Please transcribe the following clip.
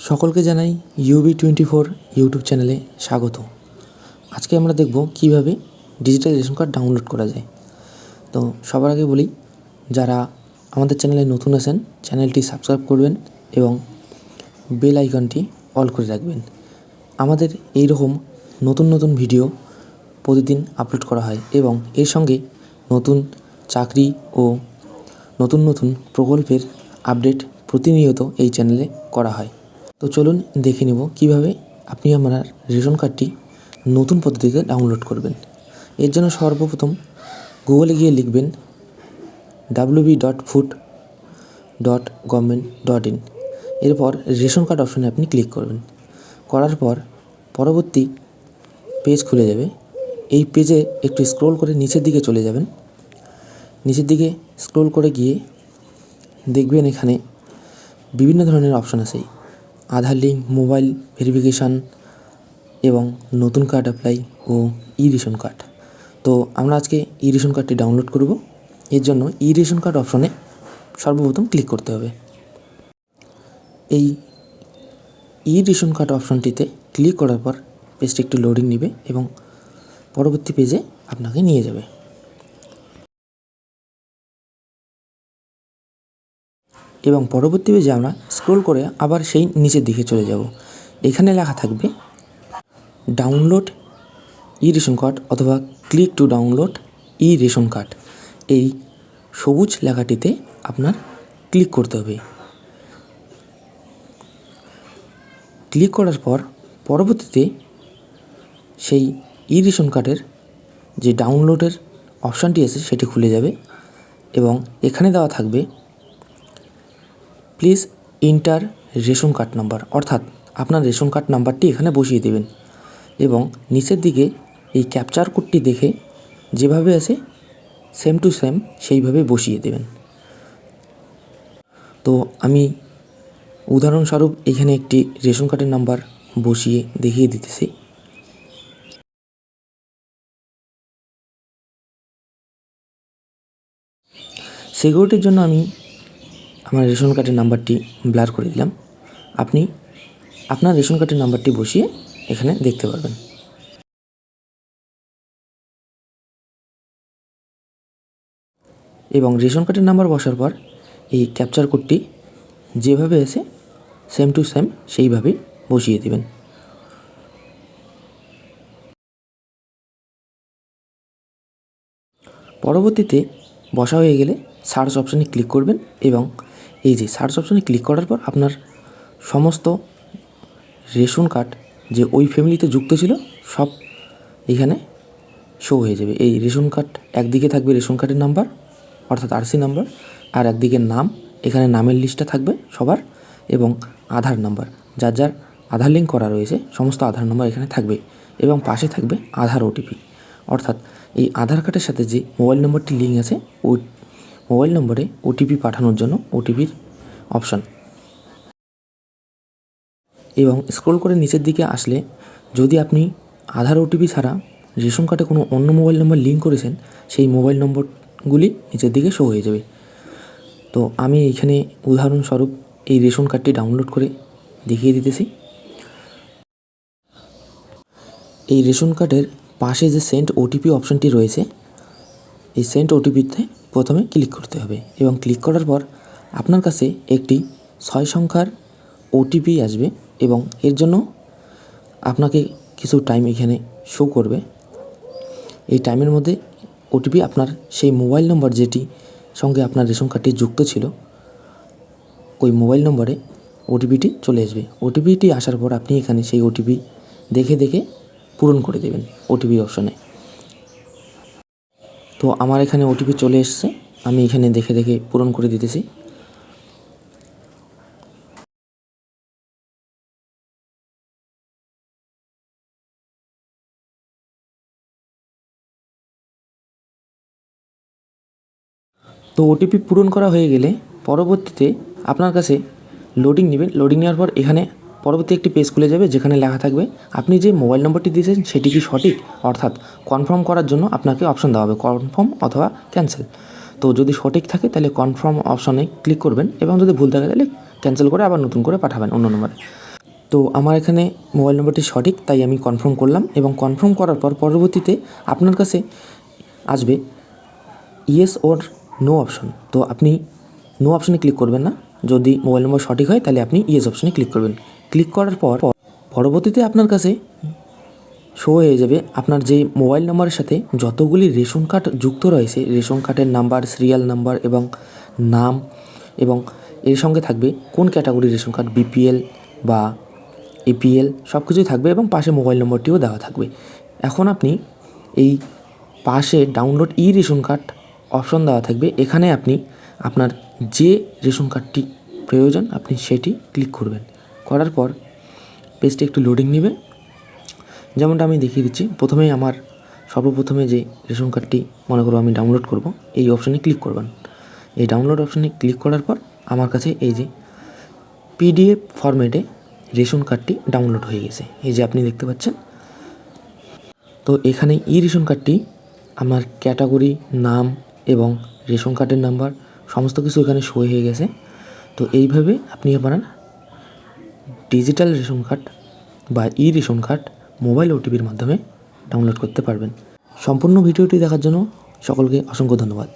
সকলকে জানাই UB24 YouTube চ্যানেলে স্বাগত। আজকে আমরা দেখব কিভাবে ডিজিটাল রেশন কার্ড ডাউনলোড করা যায়। তো সবার আগে বলি, যারা আমাদের চ্যানেলে নতুন আছেন চ্যানেলটি সাবস্ক্রাইব করবেন এবং বেল আইকনটি অল করে রাখবেন। আমাদের এই রকম নতুন নতুন ভিডিও প্রতিদিন আপলোড করা হয় এবং এর সঙ্গে নতুন চাকরি ও নতুন নতুন প্রকল্পের আপডেট প্রতিনিয়ত এই চ্যানেলে করা হয়। তো চলুন দেখে নেব কিভাবে আপনি আপনার রেশন কার্ডটি নতুন পদ্ধতিতে ডাউনলোড করবেন। এর জন্য সর্বপ্রথম গুগলে গিয়ে লিখবেন www.food.government.in। এরপর রেশন কার্ড অপশনে আপনি ক্লিক করবেন। করার পর পরবর্তী পেজ খুলে যাবে। এই পেজে একটু স্ক্রল করে নিচের দিকে চলে যাবেন। নিচের দিকে স্ক্রল করে গিয়ে দেখবেন এখানে বিভিন্ন ধরনের অপশন আছে। আধার লিঙ্ক, মোবাইল ভেরিফিকেশান এবং নতুন কার্ড অ্যাপ্লাই ও ই রেশন কার্ড। তো আমরা আজকে ই রেশন কার্ডটি ডাউনলোড করব। এর জন্য ই রেশন কার্ড অপশনে সর্বপ্রথম ক্লিক করতে হবে। এই ই রেশন কার্ড অপশনটিতে ক্লিক করার পর পেজটি একটু লোডিং নেবে এবং পরবর্তী পেজে আপনাকে নিয়ে যাবে। এবং পরবর্তী পেজে আমরা স্ক্রল করে আবার সেই নিচের দিকে চলে যাব। এখানে লেখা থাকবে ডাউনলোড ই রেশন কার্ড অথবা click to download E ration card. এই সবুজ লেখাটিতে আপনার ক্লিক করতে হবে। ক্লিক করার পর পরবর্তীতে সেই ই রেশন কার্ডের যে ডাউনলোডের অপশানটি আছে সেটি খুলে যাবে এবং এখানে দেওয়া থাকবে please enter ration card number, অর্থাৎ আপনার রেশন কার্ড নাম্বারটি এখানে বসিয়ে দেবেন এবং নিচের দিকে এই ক্যাপচার কোডটি দেখে যেভাবে আছে সেম টু সেম সেইভাবে বসিয়ে দেবেন। তো আমি উদাহরণস্বরূপ এখানে একটি রেশন কার্ডের নাম্বার বসিয়ে দেখিয়ে দিতেছি। সিকিউরিটির জন্য আমি আমার রেশন কার্ডের নাম্বারটি ব্লার করে দিলাম। আপনি আপনার রেশন কার্ডের নাম্বারটি বসিয়ে এখানে দেখতে পারবেন। এবং রেশন কার্ডের নাম্বার বসার পর এই ক্যাপচার কোডটি যেভাবে আছে সেম টু সেম সেইভাবে বসিয়ে দেবেন। পরবর্তীতে বসা হয়ে গেলে সার্চ অপশানে ক্লিক করবেন এবং এই যে সার্চ অপশানে ক্লিক করার পর আপনার সমস্ত রেশন কার্ড যে ওই ফ্যামিলিতে যুক্ত ছিল সব এখানে শো হয়ে যাবে। এই রেশন কার্ড একদিকে থাকবে রেশন কার্ডের নাম্বার অর্থাৎ আরসি নাম্বার, আর একদিকে নাম, এখানে নামের লিস্টটা থাকবে সবার, এবং আধার নাম্বার, যার যার আধার লিঙ্ক করা রয়েছে সমস্ত আধার নাম্বার এখানে থাকবে এবং পাশে থাকবে আধার ওটিপি, অর্থাৎ এই আধার কার্ডের সাথে যে মোবাইল নম্বরটি লিঙ্ক আছে ওই মোবাইল নম্বরে ওটিপি পাঠানোর জন্য ওটিপির অপশান। এবং স্ক্রল করে নিচের দিকে আসলে যদি আপনি আধার ওটিপি ছাড়া রেশন কার্ডে কোনো অন্য মোবাইল নম্বর লিঙ্ক করেছেন সেই মোবাইল নম্বরগুলি নিচের দিকে শো হয়ে যাবে। তো আমি এখানে উদাহরণস্বরূপ এই রেশন কার্ডটি ডাউনলোড করে দেখিয়ে দিতেছি। এই রেশন কার্ডের পাশে যে সেন্ড ওটিপি অপশানটি রয়েছে এই সেন্ড ওটিপিতে প্রথমে ক্লিক করতে হবে এবং ক্লিক করার পর আপনার কাছে একটি 6 সংখ্যার ওটিপি আসবে এবং এর জন্য আপনাকে কিছু টাইম এখানে শো করবে। এই টাইমের মধ্যে ওটিপি আপনার সেই মোবাইল নম্বর যেটি সঙ্গে আপনার রেশন কার্ডটি যুক্ত ছিল ওই মোবাইল নম্বরে ওটিপিটি চলে আসবে। ওটিপিটি আসার পর আপনি এখানে সেই ওটিপি দেখে দেখে পূরণ করে দেবেন ওটিপি অপশানে। তো আমার এখানে ওটিপি চলে এসছে, আমি এখানে দেখে দেখে পূরণ করে দিতেছি। তো ওটিপি পূরণ করা হয়ে গেলে পরবর্তীতে আপনার কাছে লোডিং নেবেন। লোডিং নেওয়ার পর এখানে পরবর্তী একটি পেজ খুলে যাবে যেখানে লেখা থাকবে আপনি যে মোবাইল নম্বরটি দিয়েছেন সেটি কি সঠিক, অর্থাৎ কনফার্ম করার জন্য আপনাকে অপশান দেওয়া হবে কনফার্ম অথবা ক্যান্সেল। তো যদি সঠিক থাকে তাহলে কনফার্ম অপশানে ক্লিক করবেন এবং যদি ভুল থাকে তাহলে ক্যান্সেল করে আবার নতুন করে পাঠাবেন অন্য নম্বরে। তো আমার এখানে মোবাইল নম্বরটি সঠিক, তাই আমি কনফার্ম করলাম, এবং কনফার্ম করার পর পরবর্তীতে আপনার কাছে আসবে ইয়েস ওর নো অপশন। তো আপনি নো অপশনে ক্লিক করবেন না। যদি মোবাইল নম্বর সঠিক হয় তাহলে আপনি ইয়েস অপশনে ক্লিক করবেন। ক্লিক করার পর পরবর্তীতে আপনার কাছে শো হয়ে যাবে আপনার যে মোবাইল নাম্বারের সাথে যতগুলি রেশন কার্ড যুক্ত রয়েছে, রেশন কার্ডের নাম্বার, সিরিয়াল নাম্বার এবং নাম, এবং এর সঙ্গে থাকবে কোন ক্যাটাগরির রেশন কার্ড, বিপিএল বা এপিএল, সব কিছুই থাকবে এবং পাশে মোবাইল নম্বরটিও দেওয়া থাকবে। এখন আপনি এই পাশে ডাউনলোড ই রেশন কার্ড অপশন দেওয়া থাকবে। এখানে আপনি আপনার যে রেশন কার্ডটি প্রয়োজন আপনি সেটি ক্লিক করবেন। করার পর পেজটি একটু লোডিং নেবে। যেমনটা আমি দেখিয়ে দিচ্ছি, প্রথমেই আমার সর্বপ্রথমে যে রেশন কার্ডটি মনে করো আমি ডাউনলোড করব, এই অপশানে ক্লিক করবেন। এই ডাউনলোড অপশানে ক্লিক করার পর আমার কাছে এই যে পিডিএফ ফরম্যাটে রেশন কার্ডটি ডাউনলোড হয়ে গেছে, এই যে আপনি দেখতে পাচ্ছেন। তো এখানে ই রেশন কার্ডটি আমার ক্যাটাগরি, নাম এবং রেশন কার্ডের নাম্বার সমস্ত কিছু এখানে শো হয়ে গেছে। তো এইভাবে আপনি আপনার ডিজিটাল রেশন কার্ড বা ই রেশন কার্ড মোবাইল ওটিপির মাধ্যমে ডাউনলোড করতে পারবেন। সম্পূর্ণ ভিডিওটি দেখার জন্য সকলকে অসংখ্য ধন্যবাদ।